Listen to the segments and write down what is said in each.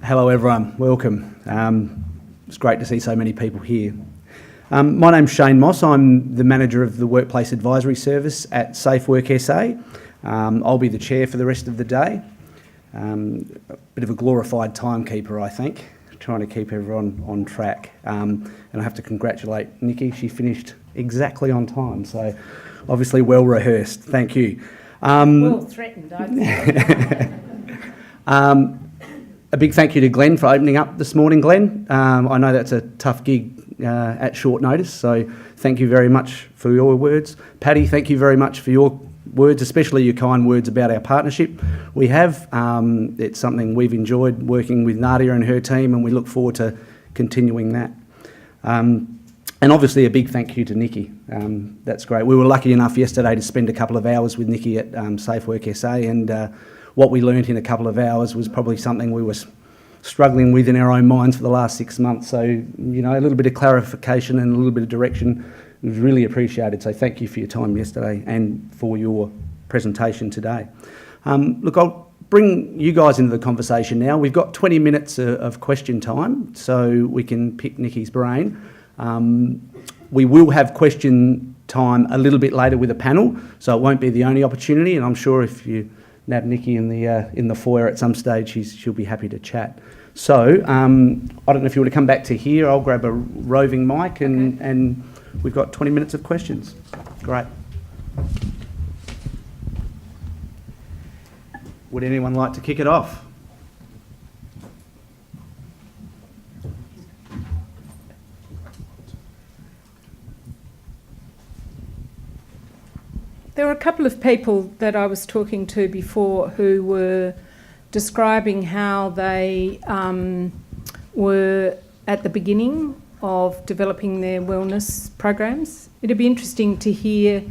Hello everyone, welcome. It's great to see so many people here. My name's Shane Moss, I'm the manager of the Workplace Advisory Service at Safe Work SA. I'll be the chair for the rest of the day. A bit of a glorified timekeeper, I think, trying to keep everyone on track. And I have to congratulate Niki, she finished exactly on time, so obviously well rehearsed, thank you. Well threatened, I'd say. A big thank you to Glenn for opening up this morning, Glenn. I know that's a tough gig at short notice, so thank you very much for your words. Paddy, thank you very much for your words, especially your kind words about our partnership we have. It's something we've enjoyed working with Nadia and her team, and we look forward to continuing that. And obviously a big thank you to Niki. That's great. We were lucky enough yesterday to spend a couple of hours with Niki at Safe Work SA, and what we learnt in a couple of hours was probably something we were struggling with in our own minds for the last 6 months. So, you know, a little bit of clarification and a little bit of direction was really appreciated. So thank you for your time yesterday and for your presentation today. Look, I'll bring you guys into the conversation now. We've got 20 minutes of question time, so we can pick Niki's brain. We will have question time a little bit later with a panel, so it won't be the only opportunity, and I'm sure if you nab Niki in the foyer at some stage, she'll be happy to chat. So, I don't know if you want to come back to here, I'll grab a roving mic and we've got 20 minutes of questions. Great. Would anyone like to kick it off? There were a couple of people that I was talking to before who were describing how they were at the beginning of developing their wellness programs. It'd be interesting to hear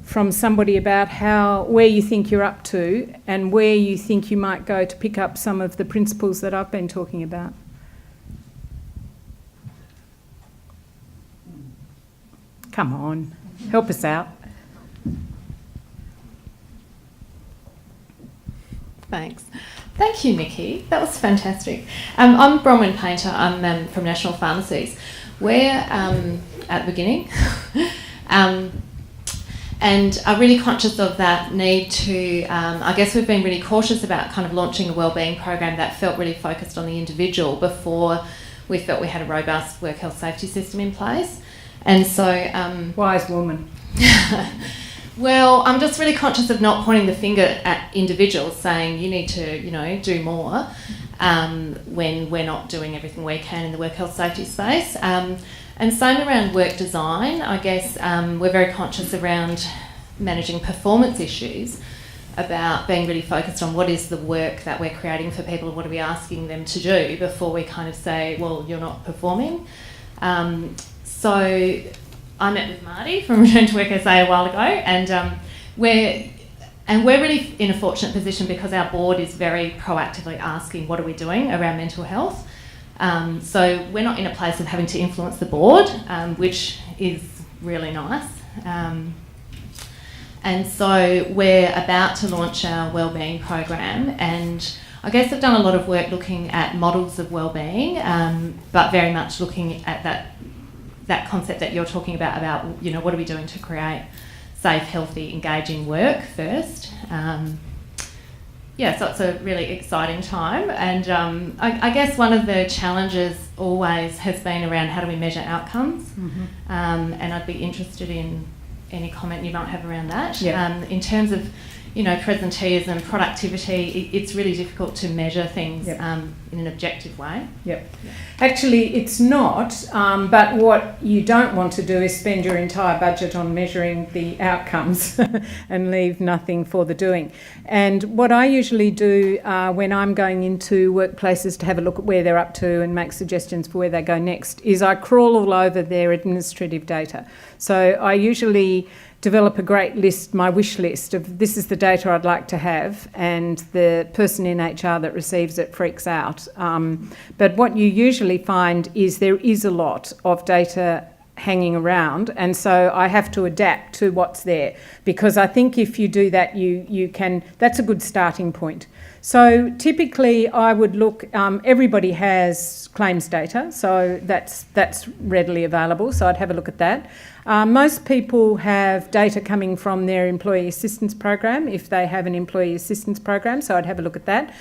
from somebody about where you think you're up to and where you think you might go to pick up some of the principles that I've been talking about. Come on, help us out. Thanks. Thank you, Niki. That was fantastic. I'm Bronwyn Painter. I'm from National Pharmacies. We're at the beginning and are really conscious of that need to, I guess we've been really cautious about kind of launching a wellbeing program that felt really focused on the individual before we felt we had a robust work health safety system in place. And so... Wise woman. Well, I'm just really conscious of not pointing the finger at individuals saying you need to, you know, do more when we're not doing everything we can in the work health safety space. And same around work design, I guess we're very conscious around managing performance issues, about being really focused on what is the work that we're creating for people and what are we asking them to do before we kind of say, well, you're not performing. So I met with Marty from Return to Work SA a while ago, and we're really in a fortunate position because our board is very proactively asking what are we doing around mental health. So we're not in a place of having to influence the board, which is really nice. And so we're about to launch our wellbeing program, and I guess I've done a lot of work looking at models of wellbeing, but very much looking at that concept that you're talking about, you know, what are we doing to create safe, healthy, engaging work first. So it's a really exciting time, and I guess one of the challenges always has been around how do we measure outcomes, and I'd be interested in any comment you might have around that. Yep. In terms of, you know, presenteeism, productivity, it's really difficult to measure things in an objective way. Yep. Actually, it's not, but what you don't want to do is spend your entire budget on measuring the outcomes and leave nothing for the doing. And what I usually do when I'm going into workplaces to have a look at where they're up to and make suggestions for where they go next is I crawl all over their administrative data. So I usually develop a great list, my wish list of this is the data I'd like to have, and the person in HR that receives it freaks out. But what you usually find is there is a lot of data hanging around, and so I have to adapt to what's there, because I think if you do that, you can, that's a good starting point. So typically I would look, everybody has claims data, so that's readily available, so I'd have a look at that. Most people have data coming from their employee assistance program, if they have an employee assistance program, so I'd have a look at that.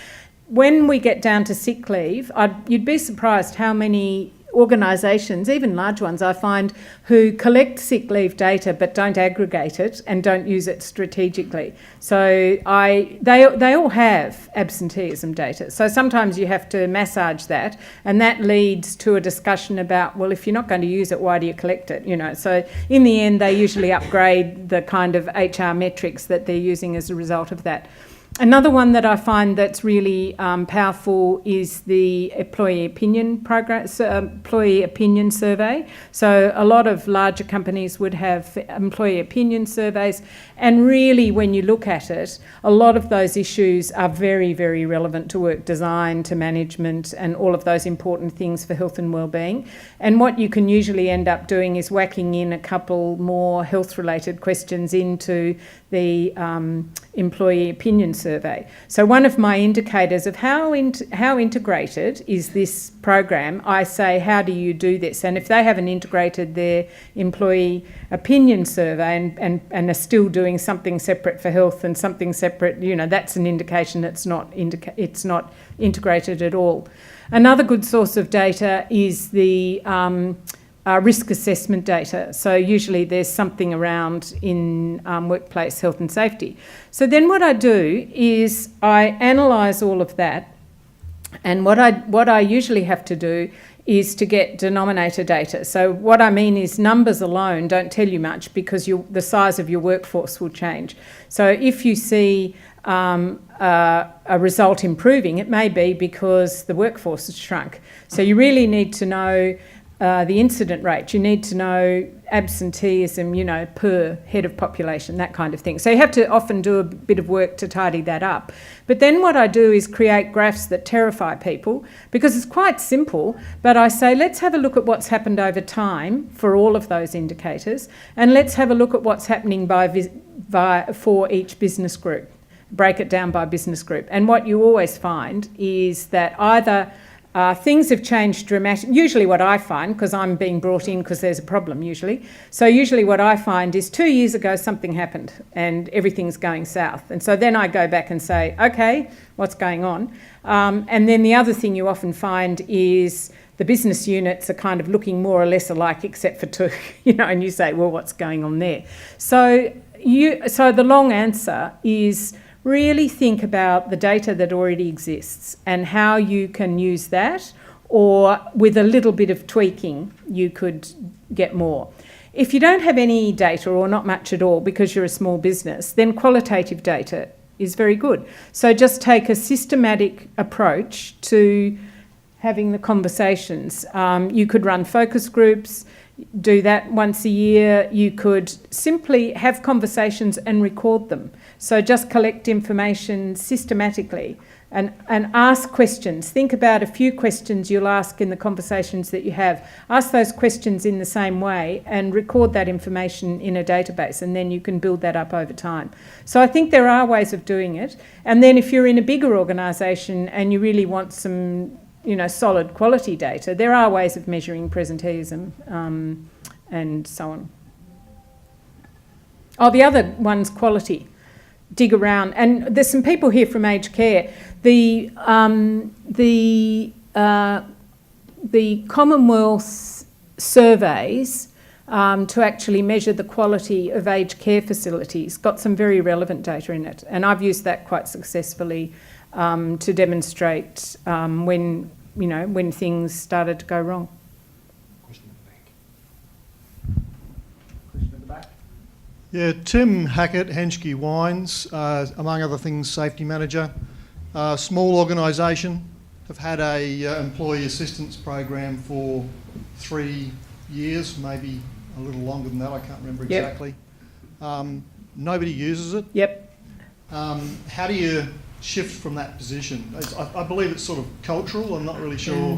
When we get down to sick leave, you'd be surprised how many organisations, even large ones, I find, who collect sick leave data but don't aggregate it and don't use it strategically. So they all have absenteeism data. So sometimes you have to massage that, and that leads to a discussion about, well, if you're not going to use it, why do you collect it? You know, so in the end, they usually upgrade the kind of HR metrics that they're using as a result of that. Another one that I find that's really powerful is the employee opinion program, employee opinion survey. So a lot of larger companies would have employee opinion surveys, and really when you look at it, a lot of those issues are very, very relevant to work design, to management, and all of those important things for health and wellbeing. And what you can usually end up doing is whacking in a couple more health-related questions into the employee opinion survey. So one of my indicators of how integrated is this program, I say, how do you do this? And if they haven't integrated their employee opinion survey and are still doing something separate for health and something separate, you know, that's an indication it's not integrated at all. Another good source of data is the risk assessment data. So usually there's something around in workplace health and safety. So then what I do is I analyse all of that, and what I usually have to do is to get denominator data. So what I mean is numbers alone don't tell you much, because the size of your workforce will change. So if you see a result improving, it may be because the workforce has shrunk. So you really need to know the incident rate. You need to know absenteeism, you know, per head of population, that kind of thing. So you have to often do a bit of work to tidy that up. But then what I do is create graphs that terrify people, because it's quite simple, but I say, let's have a look at what's happened over time for all of those indicators, and let's have a look at what's happening for each business group. Break it down by business group. And what you always find is that either things have changed dramatically. Usually what I find, because I'm being brought in because there's a problem usually, so usually what I find is 2 years ago something happened and everything's going south. And so then I go back and say, okay, what's going on? And then the other thing you often find is the business units are kind of looking more or less alike except for two, you know, and you say, well, what's going on there? So the long answer is, really think about the data that already exists and how you can use that, or with a little bit of tweaking, you could get more. If you don't have any data or not much at all because you're a small business, then qualitative data is very good. So just take a systematic approach to having the conversations. You could run focus groups, do that once a year. You could simply have conversations and record them. So just collect information systematically and ask questions. Think about a few questions you'll ask in the conversations that you have. Ask those questions in the same way and record that information in a database, and then you can build that up over time. So I think there are ways of doing it. And then if you're in a bigger organisation and you really want some, you know, solid quality data, there are ways of measuring presenteeism and so on. Oh, the other one's quality. Dig around, and there's some people here from aged care. The Commonwealth surveys to actually measure the quality of aged care facilities got some very relevant data in it, and I've used that quite successfully to demonstrate when things started to go wrong. Yeah, Tim Hackett, Henschke Wines, among other things, safety manager. Small organisation, have had a employee assistance program for 3 years, maybe a little longer than that, I can't remember exactly. Nobody uses it. Yep. How do you shift from that position? I believe it's sort of cultural. I'm not really sure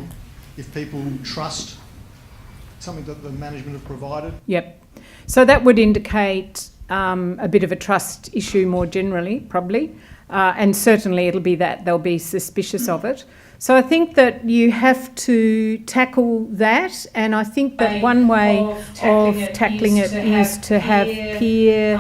if people trust something that the management have provided. Yep. So that would indicate a bit of a trust issue more generally, probably. And certainly it'll be that. They'll be suspicious of it. So I think that you have to tackle that, and I think that one way of tackling it is to have peer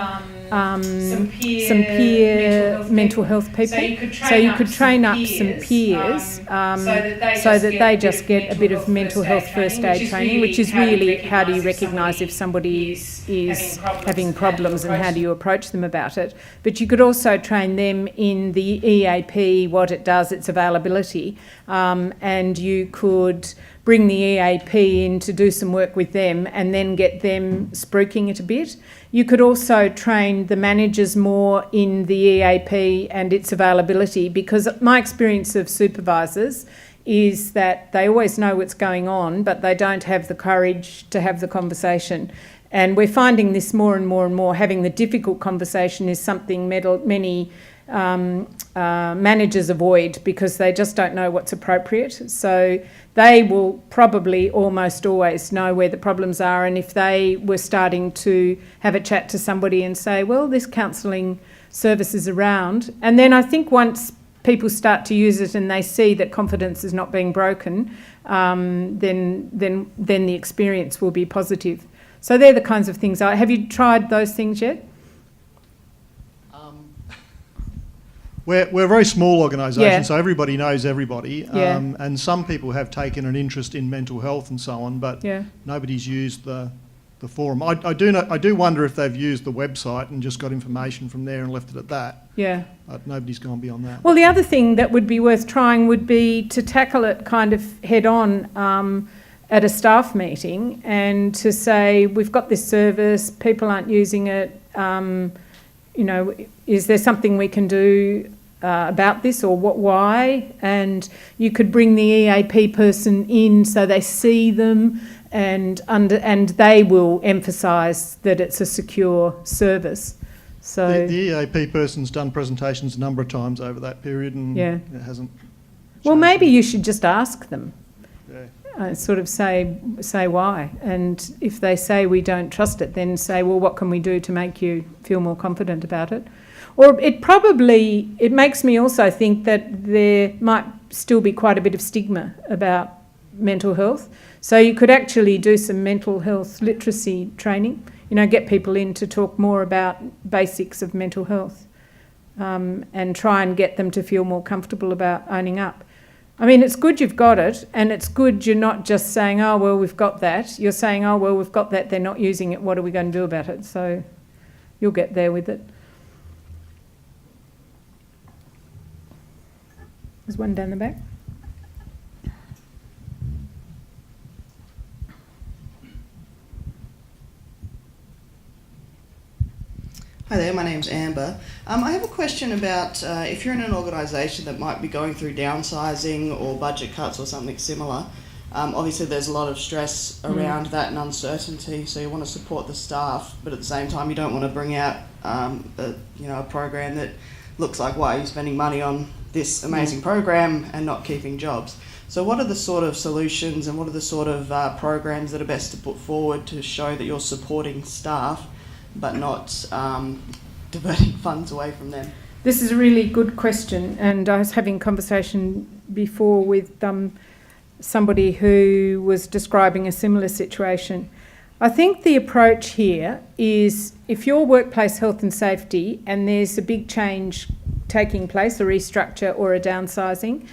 some peer mental health people. So you could train up some peers so that they just get a bit of mental health first aid training, which is really how do you recognise if somebody is having problems and how do you approach them about it. But you could also train them in the EAP, what it does, its availability, and you could bring the EAP in to do some work with them and then get them spruiking it a bit. You could also train the managers more in the EAP and its availability, because my experience of supervisors is that they always know what's going on, but they don't have the courage to have the conversation. And we're finding this more and more and more. Having the difficult conversation is something many managers avoid because they just don't know what's appropriate. So they will probably almost always know where the problems are, and if they were starting to have a chat to somebody and say, well, this counselling service is around, and then I think once people start to use it and they see that confidence is not being broken, then the experience will be positive. So they're the kinds of things. Have you tried those things yet? We're a very small organisation, Yeah. so everybody knows everybody, Yeah. and some people have taken an interest in mental health and so on, but Yeah. nobody's used the forum. I do wonder if they've used the website and just got information from there and left it at that. Yeah. But nobody's gone beyond that. Well, the other thing that would be worth trying would be to tackle it kind of head on at a staff meeting and to say, we've got this service, people aren't using it, is there something we can do about this, or why? And you could bring the EAP person in so they see them and they will emphasise that it's a secure service. So The EAP person's done presentations a number of times over that period, and Yeah. it hasn't. well, changed. maybe you should just ask them. Yeah. Sort of say why, and if they say we don't trust it, then say, well, what can we do to make you feel more confident about it? Or it makes me also think that there might still be quite a bit of stigma about mental health. So you could actually do some mental health literacy training, get people in to talk more about basics of mental health, and try and get them to feel more comfortable about owning up. I mean, it's good you've got it, and it's good you're not just saying, oh, well, we've got that. You're saying, oh, well, we've got that, they're not using it, what are we going to do about it? So you'll get there with it. There's one down the back. Hi there, my name's Amber. I have a question about if you're in an organisation that might be going through downsizing or budget cuts or something similar. Obviously there's a lot of stress around that and uncertainty, so you want to support the staff, but at the same time you don't want to bring out a program that looks like, why are you spending money on this amazing program and not keeping jobs? So what are the sort of solutions and what are the sort of programs that are best to put forward to show that you're supporting staff but not diverting funds away from them? This is a really good question, and I was having a conversation before with somebody who was describing a similar situation. I think the approach here is, if your workplace health and safety and there's a big change taking place, a restructure or a downsizing,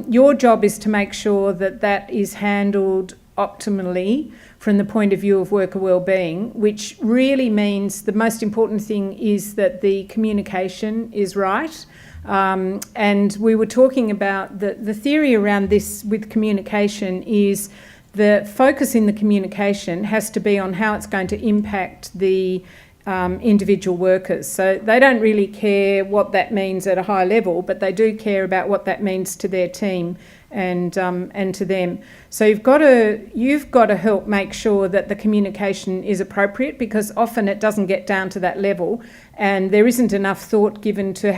your job is to make sure that that is handled optimally from the point of view of worker wellbeing, which really means the most important thing is that the communication is right. And we were talking about the theory around this with communication is the focus in the communication has to be on how it's going to impact the individual workers. So they don't really care what that means at a high level, but they do care about what that means to their team and to them. So you've got to help make sure that the communication is appropriate, because often it doesn't get down to that level, and there isn't enough thought given to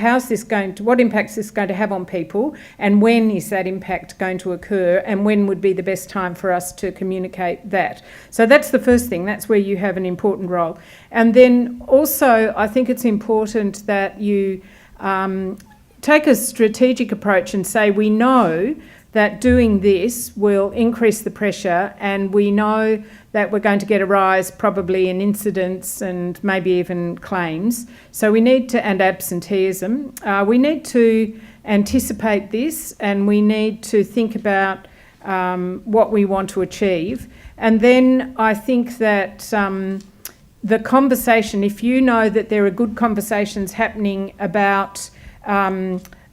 what impact is this going to have on people, and when is that impact going to occur, and when would be the best time for us to communicate that. So that's the first thing. That's where you have an important role. And then also, I think it's important that you take a strategic approach and say, we know that doing this will increase the pressure, and we know that we're going to get a rise probably in incidents and maybe even claims. So we need to, and absenteeism, we need to anticipate this, and we need to think about what we want to achieve. And then I think that the conversation, if you know that there are good conversations happening about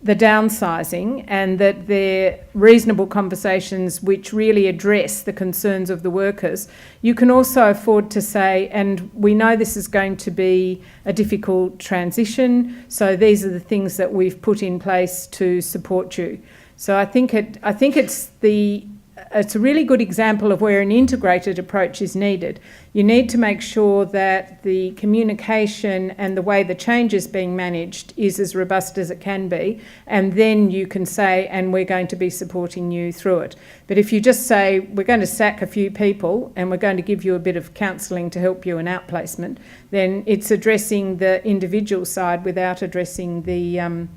the downsizing, and that they're reasonable conversations which really address the concerns of the workers, you can also afford to say, and we know this is going to be a difficult transition, so these are the things that we've put in place to support you. So I think it's a really good example of where an integrated approach is needed. You need to make sure that the communication and the way the change is being managed is as robust as it can be, and then you can say, and we're going to be supporting you through it. But if you just say, we're going to sack a few people and we're going to give you a bit of counselling to help you in outplacement, then it's addressing the individual side without addressing the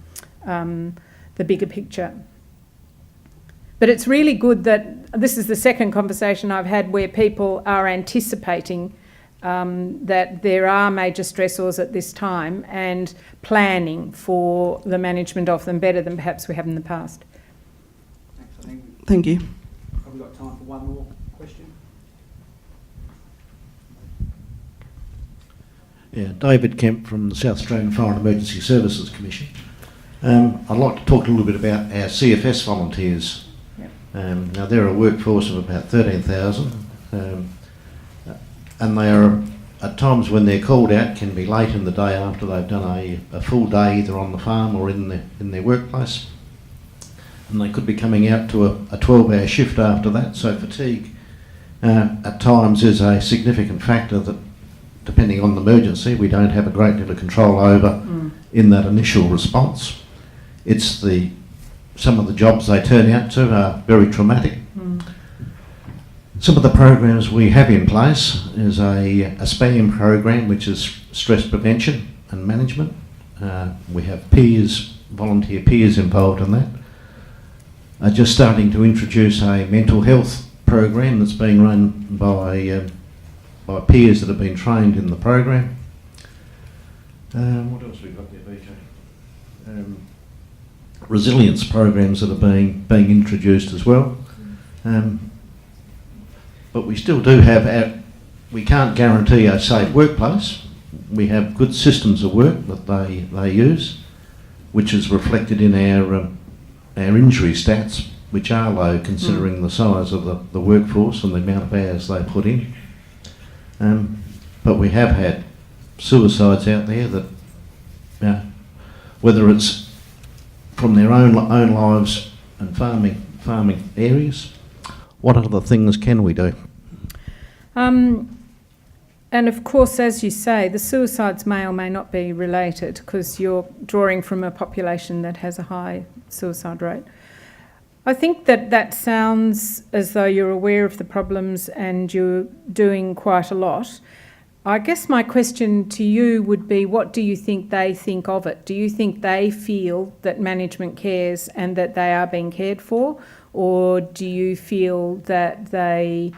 bigger picture. But it's really good that this is the second conversation I've had where people are anticipating that there are major stressors at this time and planning for the management of them better than perhaps we have in the past. Thanks, I think Thank you. we've probably got time for one more question. Yeah, David Kemp from the South Australian Fire and Emergency Services Commission. I'd like to talk a little bit about our CFS volunteers. Now they're a workforce of about 13,000, and they are, at times when they're called out, can be late in the day after they've done a full day either on the farm or in their workplace, and they could be coming out to a 12-hour shift after that. So fatigue at times is a significant factor that, depending on the emergency, we don't have a great deal of control over in that initial response. It's some of the jobs they turn out to are very traumatic. Some of the programs we have in place is a SPAM program, which is stress prevention and management. We have volunteer peers involved in that. Just starting to introduce a mental health program that's being run by peers that have been trained in the program. What else have we got there, BJ? Resilience programs that are being introduced as well. But we still do have we can't guarantee a safe workplace. We have good systems of work that they use, which is reflected in our injury stats, which are low considering the size of the workforce and the amount of hours they put in. But we have had suicides out there that, whether it's from their own lives and farming areas, what other things can we do? And of course, as you say, the suicides may or may not be related, because you're drawing from a population that has a high suicide rate. I think that sounds as though you're aware of the problems and you're doing quite a lot. I guess my question to you would be, what do you think they think of it? Do you think they feel that management cares and that they are being cared for? Or do you feel that they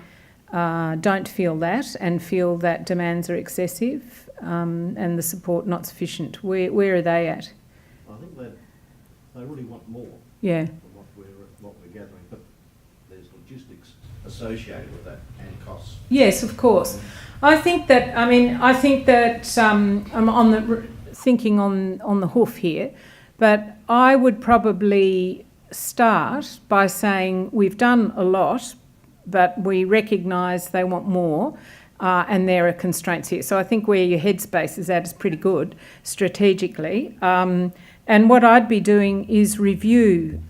don't feel that and feel that demands are excessive and the support not sufficient? Where are they at? I think they really want more. Yeah. From what we're gathering, but there's logistics associated with that and costs. Yes, of course. I think that I'm thinking on the hoof here, but I would probably start by saying we've done a lot, but we recognise they want more, and there are constraints here. So I think where your headspace is at is pretty good strategically. And what I'd be doing is review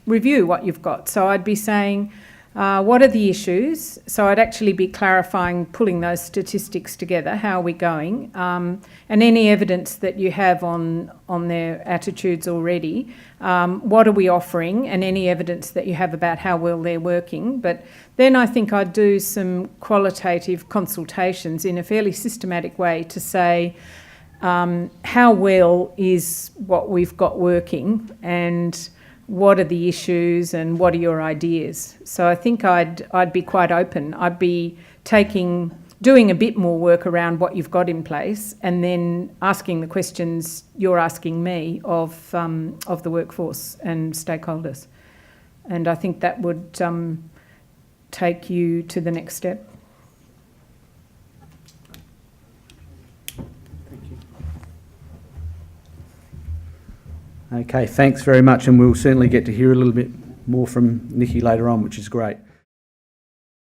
review what you've got. So I'd be saying, what are the issues? So I'd actually be clarifying, pulling those statistics together. How are we going? And any evidence that you have on their attitudes already. What are we offering? And any evidence that you have about how well they're working. But then I think I'd do some qualitative consultations in a fairly systematic way to say, how well is what we've got working, and what are the issues, and what are your ideas? So I think I'd be quite open. I'd be doing a bit more work around what you've got in place, and then asking the questions you're asking me of the workforce and stakeholders. And I think that would take you to the next step. Okay, thanks very much, and we'll certainly get to hear a little bit more from Niki later on, which is great.